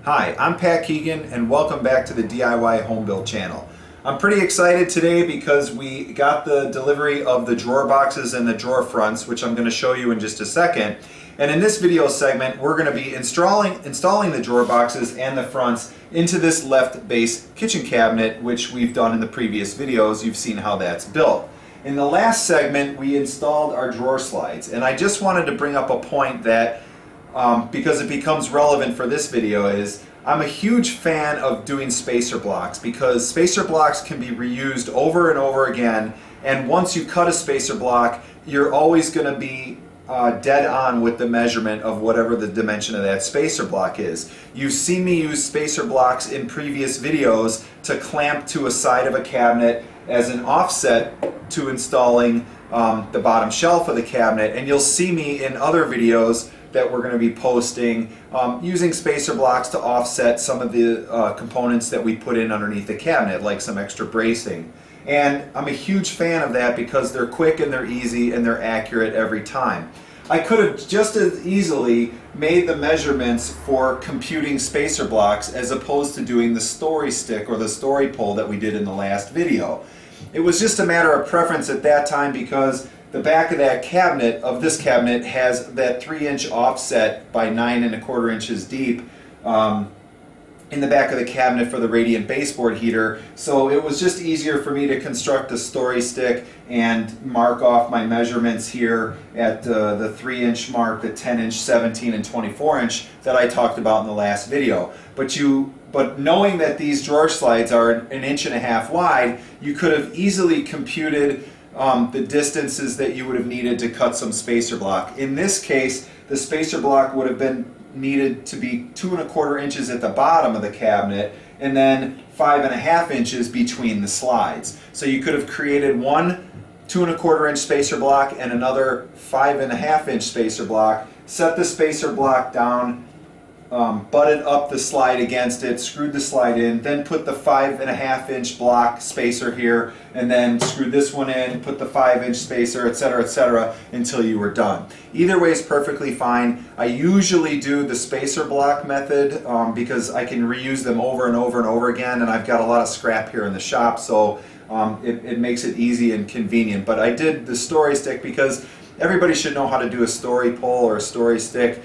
Hi, I'm Pat Keegan and welcome back to the DIY Home Build channel. I'm pretty excited today because we got the delivery of the drawer boxes and the drawer fronts, which I'm going to show you in just a second. And in this video segment, we're going to be installing the drawer boxes and the fronts into this left base kitchen cabinet, which we've done in the previous videos. You've seen how that's built. In the last segment, we installed our drawer slides, and I just wanted to bring up a point that because it becomes relevant for this video is I'm a huge fan of doing spacer blocks because spacer blocks can be reused over and over again, and once you cut a spacer block you're always going to be dead on with the measurement of whatever the dimension of that spacer block is. You've seen me use spacer blocks in previous videos to clamp to a side of a cabinet as an offset to installing the bottom shelf of the cabinet, and you'll see me in other videos that we're going to be posting using spacer blocks to offset some of the components that we put in underneath the cabinet, like some extra bracing. And I'm a huge fan of that because they're quick and they're easy and they're accurate every time. I could have just as easily made the measurements for computing spacer blocks as opposed to doing the story stick or the story pole that we did in the last video. It was just a matter of preference at that time because the back of that cabinet, of this cabinet, has that 3-inch offset by 9 1/4 inches deep in the back of the cabinet for the radiant baseboard heater. So it was just easier for me to construct a story stick and mark off my measurements here at the 3-inch mark, the 10-inch, 17, and 24-inch that I talked about in the last video. But knowing that these drawer slides are 1.5 inches wide, you could have easily computed the distances that you would have needed to cut some spacer block. In this case, the spacer block would have been needed to be 2 1/4 inches at the bottom of the cabinet and then 5 1/2 inches between the slides. So you could have created one 2 1/4 inch spacer block and another 5 1/2 inch spacer block, set the spacer block down, butted up the slide against it, screwed the slide in, then put the 5 1/2 inch block spacer here, and then screwed this one in, put the 5-inch spacer, etc., until you were done. Either way is perfectly fine. I usually do the spacer block method because I can reuse them over and over and over again, and I've got a lot of scrap here in the shop, so it makes it easy and convenient. But I did the story stick because everybody should know how to do a story pole or a story stick.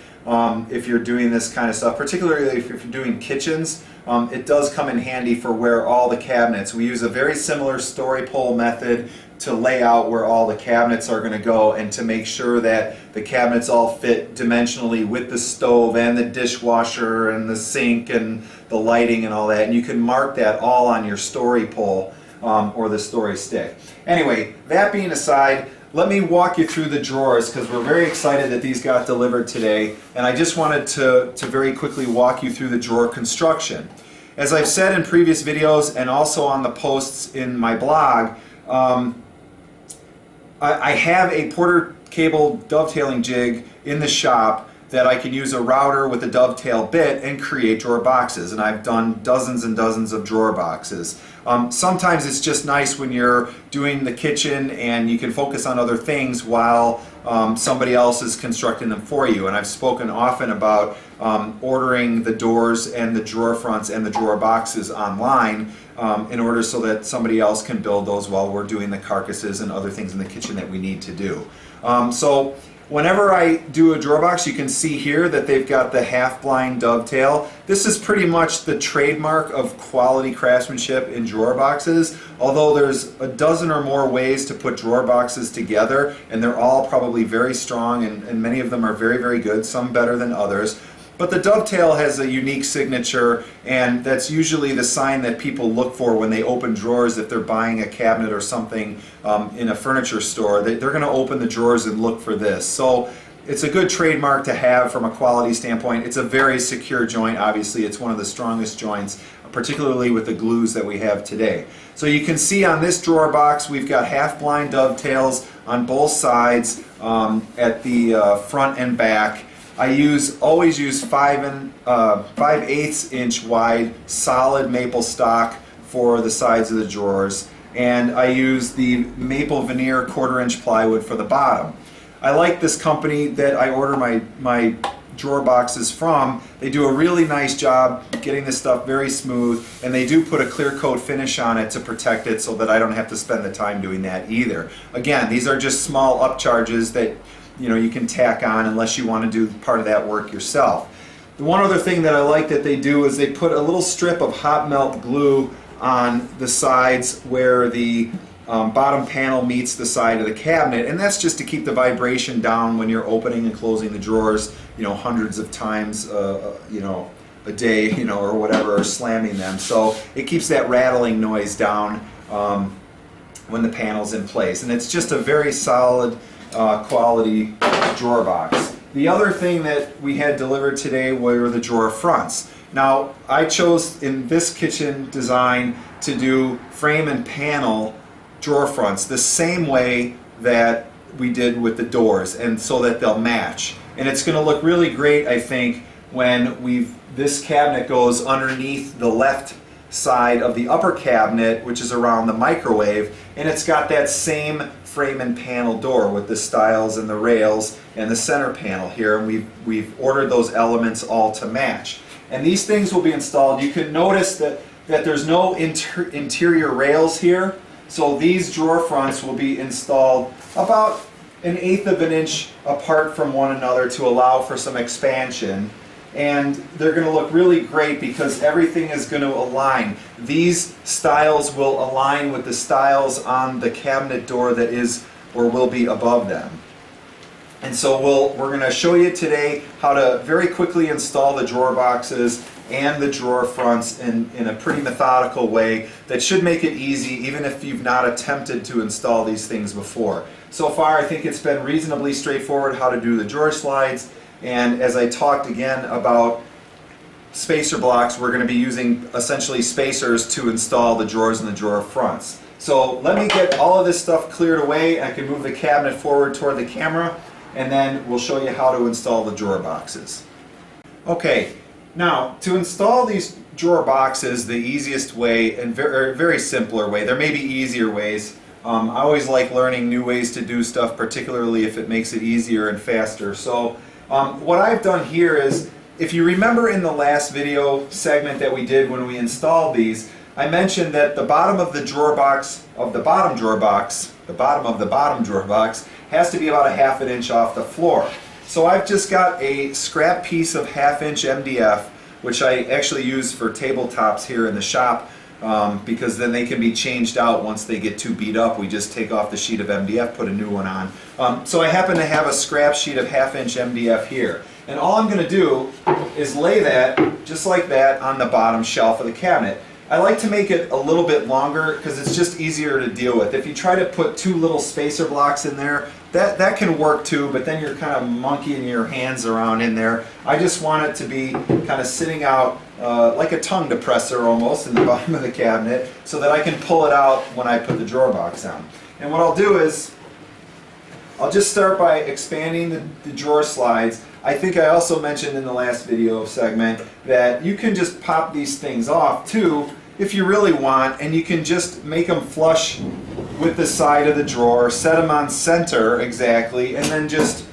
If you're doing this kind of stuff, particularly if you're doing kitchens, it does come in handy for where all the cabinets. We use a very similar story pole method to lay out where all the cabinets are going to go and to make sure that the cabinets all fit dimensionally with the stove and the dishwasher and the sink and the lighting and all that. And you can mark that all on your story pole or the story stick. Anyway, that being aside, let me walk you through the drawers because we're very excited that these got delivered today, and I just wanted to very quickly walk you through the drawer construction. As I've said in previous videos and also on the posts in my blog, I have a Porter cable dovetailing jig in the shop that I can use a router with a dovetail bit and create drawer boxes, and I've done dozens and dozens of drawer boxes. Sometimes it's just nice when you're doing the kitchen and you can focus on other things while somebody else is constructing them for you, and I've spoken often about ordering the doors and the drawer fronts and the drawer boxes online in order so that somebody else can build those while we're doing the carcasses and other things in the kitchen that we need to do. So whenever I do a drawer box, you can see here that they've got the half-blind dovetail. This is pretty much the trademark of quality craftsmanship in drawer boxes, although there's a dozen or more ways to put drawer boxes together, and they're all probably very strong, and many of them are very, very good, some better than others. But the dovetail has a unique signature, and that's usually the sign that people look for when they open drawers if they're buying a cabinet or something in a furniture store. They're going to open the drawers and look for this. So it's a good trademark to have from a quality standpoint. It's a very secure joint, obviously. It's one of the strongest joints, particularly with the glues that we have today. So you can see on this drawer box we've got half-blind dovetails on both sides at the front and back. I always use 5/8 inch wide solid maple stock for the sides of the drawers, and I use the maple veneer 1/4 inch plywood for the bottom. I like this company that I order my drawer boxes from, they do a really nice job getting this stuff very smooth, and they do put a clear coat finish on it to protect it so that I don't have to spend the time doing that either. Again, these are just small upcharges that you can tack on unless you want to do part of that work yourself. The one other thing that I like that they do is they put a little strip of hot melt glue on the sides where the bottom panel meets the side of the cabinet, and that's just to keep the vibration down when you're opening and closing the drawers, hundreds of times, a day, or whatever, or slamming them. So it keeps that rattling noise down when the panel's in place, and it's just a very solid quality drawer box. The other thing that we had delivered today were the drawer fronts. Now, I chose in this kitchen design to do frame and panel drawer fronts the same way that we did with the doors, and so that they'll match. And it's going to look really great, I think, when this cabinet goes underneath the left side of the upper cabinet, which is around the microwave, and it's got that same frame and panel door with the stiles and the rails and the center panel here, and we've ordered those elements all to match. And these things will be installed. You can notice that there's no interior rails here, so these drawer fronts will be installed about 1/8 of an inch apart from one another to allow for some expansion. And they're going to look really great because everything is going to align. These stiles will align with the stiles on the cabinet door that is or will be above them. And so we're going to show you today how to very quickly install the drawer boxes and the drawer fronts in a pretty methodical way that should make it easy even if you've not attempted to install these things before. So far I think it's been reasonably straightforward how to do the drawer slides. And as I talked again about spacer blocks, we're going to be using essentially spacers to install the drawers and the drawer fronts. So let me get all of this stuff cleared away. I can move the cabinet forward toward the camera, and then we'll show you how to install the drawer boxes. Okay, now to install these drawer boxes the easiest way, and very simpler way, there may be easier ways. I always like learning new ways to do stuff, particularly if it makes it easier and faster. So what I've done here is, if you remember in the last video segment that we did when we installed these, I mentioned that the bottom of the drawer box, the bottom of the bottom drawer box, has to be about 1/2 inch off the floor. So I've just got a scrap piece of 1/2 inch MDF, which I actually use for tabletops here in the shop, because then they can be changed out once they get too beat up. We just take off the sheet of MDF, put a new one on. So I happen to have a scrap sheet of 1/2 inch MDF here. And all I'm going to do is lay that, just like that, on the bottom shelf of the cabinet. I like to make it a little bit longer because it's just easier to deal with. If you try to put 2 little spacer blocks in there, that can work too, but then you're kind of monkeying your hands around in there. I just want it to be kind of sitting out like a tongue depressor almost in the bottom of the cabinet so that I can pull it out when I put the drawer box on. And what I'll do is, I'll just start by expanding the drawer slides. I think I also mentioned in the last video segment that you can just pop these things off too if you really want, and you can just make them flush with the side of the drawer, set them on center exactly, and then just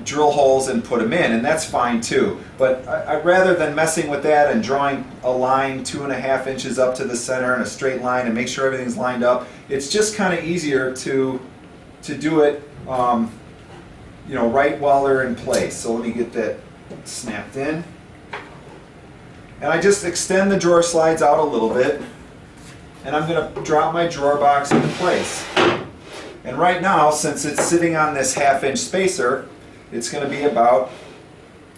drill holes and put them in, and that's fine too. But rather than messing with that and drawing a line 2.5 inches up to the center in a straight line and make sure everything's lined up, it's just kind of easier to do it right while they're in place. So let me get that snapped in. And I just extend the drawer slides out a little bit, and I'm going to drop my drawer box into place. And right now, since it's sitting on this 1/2 inch spacer, it's going to be about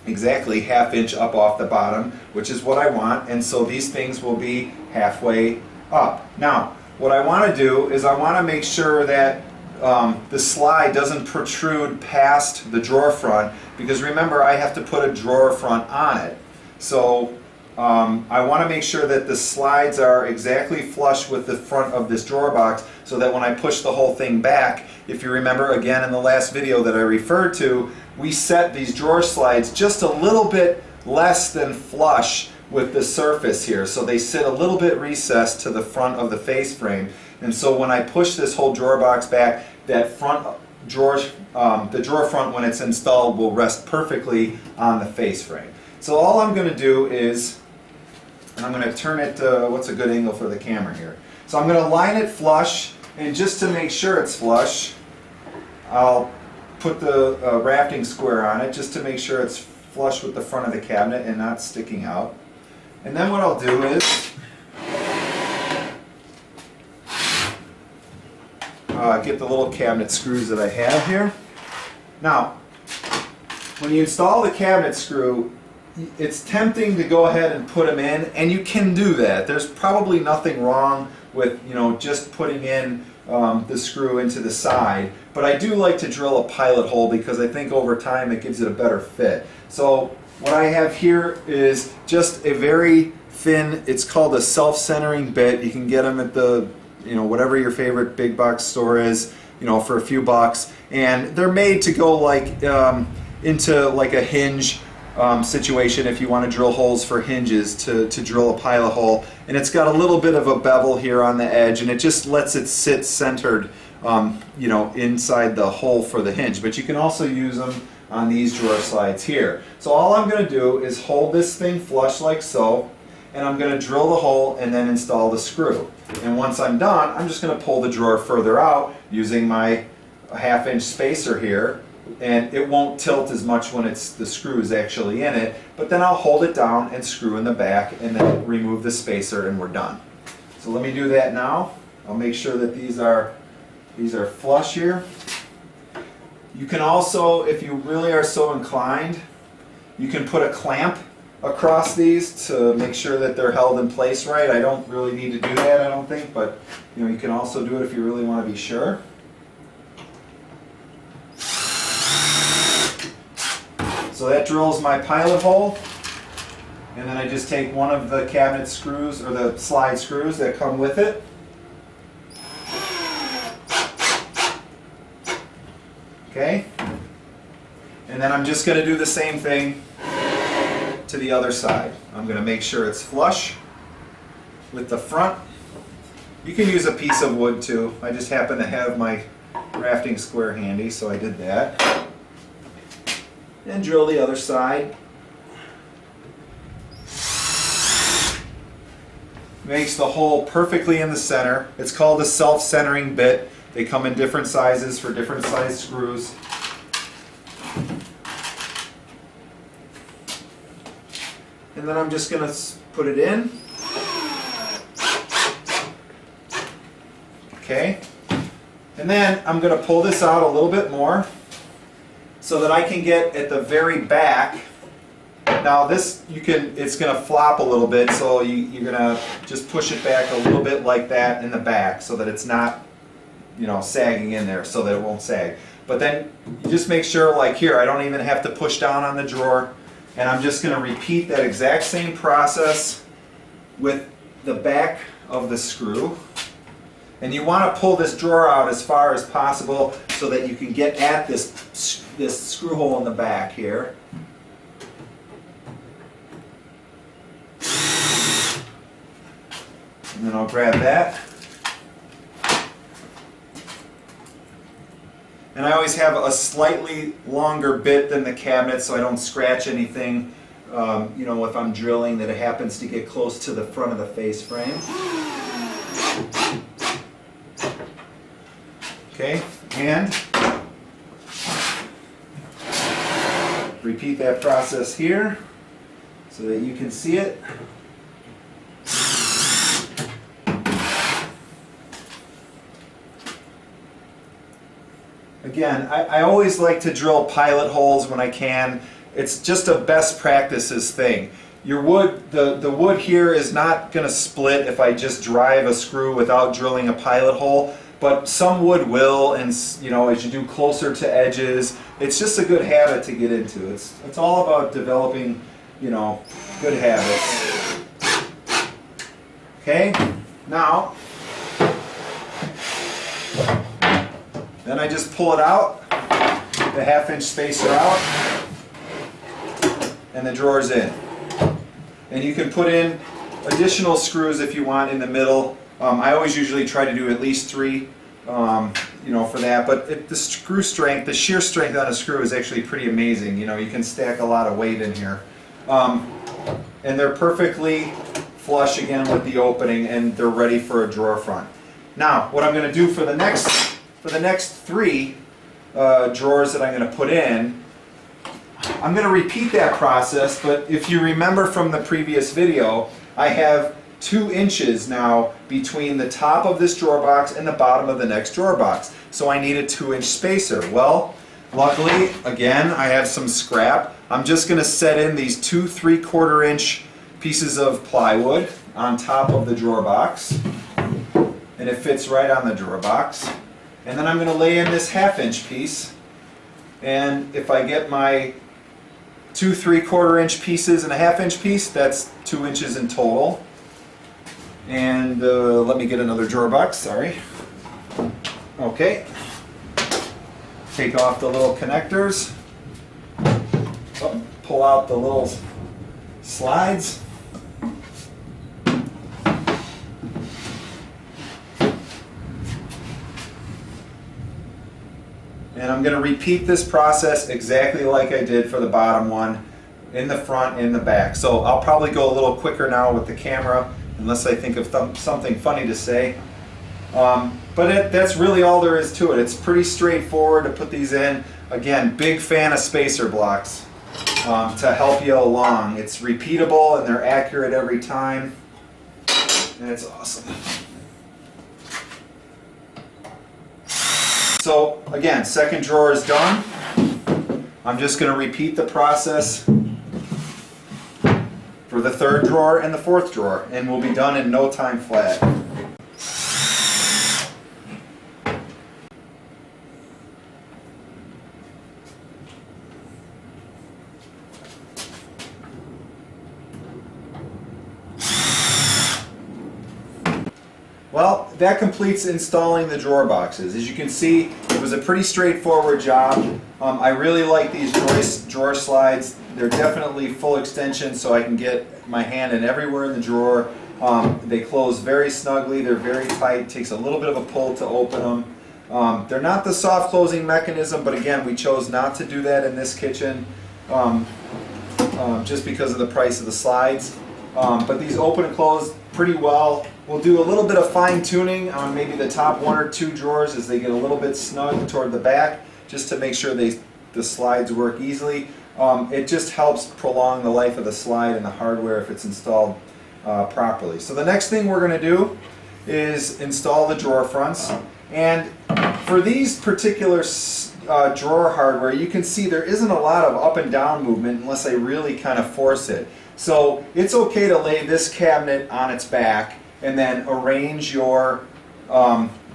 exactly 1/2 inch up off the bottom, which is what I want, and so these things will be halfway up. Now, what I want to do is I want to make sure that the slide doesn't protrude past the drawer front, because remember, I have to put a drawer front on it. So I want to make sure that the slides are exactly flush with the front of this drawer box, so that when I push the whole thing back, if you remember again in the last video that I referred to, we set these drawer slides just a little bit less than flush with the surface here, so they sit a little bit recessed to the front of the face frame. And so when I push this whole drawer box back, that front the drawer front when it's installed will rest perfectly on the face frame. So all I'm going to do is, and I'm going to turn it, what's a good angle for the camera here? So I'm going to line it flush, and just to make sure it's flush, I'll put the rafting square on it just to make sure it's flush with the front of the cabinet and not sticking out. And then what I'll do is get the little cabinet screws that I have here. Now, when you install the cabinet screw, it's tempting to go ahead and put them in, and you can do that. There's probably nothing wrong with, you know, just putting in the screw into the side, but I do like to drill a pilot hole because I think over time it gives it a better fit. So what I have here is just a very thin, it's called a self-centering bit. You can get them at the, you know, whatever your favorite big box store is, you know, for a few bucks, and they're made to go like into like a hinge situation if you want to drill holes for hinges to drill a pilot hole. And it's got a little bit of a bevel here on the edge, and it just lets it sit centered you know, inside the hole for the hinge. But you can also use them on these drawer slides here. So all I'm going to do is hold this thing flush like so, and I'm going to drill the hole and then install the screw. And once I'm done, I'm just going to pull the drawer further out using my 1/2 inch spacer here, and it won't tilt as much when it's the screw is actually in it, but then I'll hold it down and screw in the back and then remove the spacer, and we're done. So let me do that now. I'll make sure that these are flush here. You can also, if you really are so inclined, you can put a clamp across these to make sure that they're held in place right. I don't really need to do that, I don't think, but you know, you can also do it if you really want to be sure. So that drills my pilot hole, and then I just take one of the cabinet screws, or the slide screws that come with it. Okay, and then I'm just going to do the same thing to the other side. I'm going to make sure it's flush with the front. You can use a piece of wood too. I just happen to have my rafting square handy, so I did that. And drill the other side. Makes the hole perfectly in the center. It's called a self-centering bit. They come in different sizes for different size screws. And then I'm just going to put it in. Okay. And then I'm going to pull this out a little bit more so that I can get at the very back. Now this, it's going to flop a little bit, so you're going to just push it back a little bit like that in the back so that it's not, you know, sagging in there, so that it won't sag. But then you just make sure, like here, I don't even have to push down on the drawer, and I'm just going to repeat that exact same process with the back of the screw. And you want to pull this drawer out as far as possible so that you can get at this screw hole in the back here. And then I'll grab that. And I always have a slightly longer bit than the cabinet so I don't scratch anything, you know, if I'm drilling, that it happens to get close to the front of the face frame. Okay, and repeat that process here so that you can see it. Again, I always like to drill pilot holes when I can. It's just a best practices thing. Your wood, the wood here is not going to split if I just drive a screw without drilling a pilot hole. But some wood will, and you know, as you do closer to edges, it's just a good habit to get into. It's all about developing, you know, good habits. Okay, now, then I just pull it out, the 1/2 inch spacer out, and the drawer's in. And you can put in additional screws if you want in the middle. I always usually try to do at least 3 you know, for that. But the screw strength, the shear strength on a screw is actually pretty amazing. You know, you can stack a lot of weight in here. And they're perfectly flush again with the opening, and they're ready for a drawer front. Now, what I'm going to do for the next 3 drawers that I'm going to put in, I'm going to repeat that process, but if you remember from the previous video, I have 2 inches now between the top of this drawer box and the bottom of the next drawer box. So I need a 2-inch spacer. Well, luckily, again, I have some scrap. I'm just going to set in these 2 3/4 inch pieces of plywood on top of the drawer box, and it fits right on the drawer box. And then I'm going to lay in this 1/2 inch piece, and if I get my 2 3/4 inch pieces and a 1/2 inch piece, that's 2 inches in total. And let me get another drawer box, sorry. Okay. Take off the little connectors. Oh, pull out the little slides. And I'm going to repeat this process exactly like I did for the bottom one, in the front, in the back. So I'll probably go a little quicker now with the camera, unless I think of something funny to say. But that's really all there is to it. It's pretty straightforward to put these in. Again, big fan of spacer blocks to help you along. It's repeatable and they're accurate every time, and it's awesome. So again, second drawer is done. I'm just going to repeat the process for the 3rd drawer and the 4th drawer, and we'll be done in no time flat. Well, that completes installing the drawer boxes. As you can see, it was a pretty straightforward job. I really like these drawer slides. They're definitely full extension, so I can get my hand in everywhere in the drawer. They close very snugly. They're very tight. It takes a little bit of a pull to open them. They're not the soft closing mechanism, but again, we chose not to do that in this kitchen just because of the price of the slides. But these open and close pretty well. We'll do a little bit of fine tuning on maybe the top 1 or 2 drawers as they get a little bit snug toward the back, just to make sure the slides work easily. It just helps prolong the life of the slide and the hardware if it's installed properly. So the next thing we're going to do is install the drawer fronts. And for these particular drawer hardware, you can see there isn't a lot of up and down movement unless I really kind of force it. So it's okay to lay this cabinet on its back and then arrange your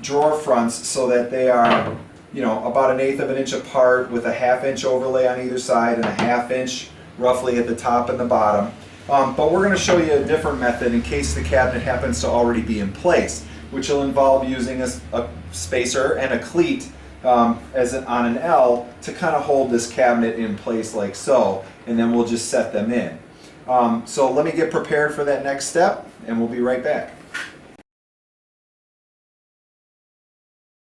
drawer fronts so that they are, you know, about 1/8 of an inch apart, with a 1/2 inch overlay on either side and a 1/2 inch roughly at the top and the bottom. But we're going to show you a different method in case the cabinet happens to already be in place, which will involve using a spacer and a cleat on an L to kind of hold this cabinet in place like so, and then we'll just set them in. So let me get prepared for that next step, and we'll be right back.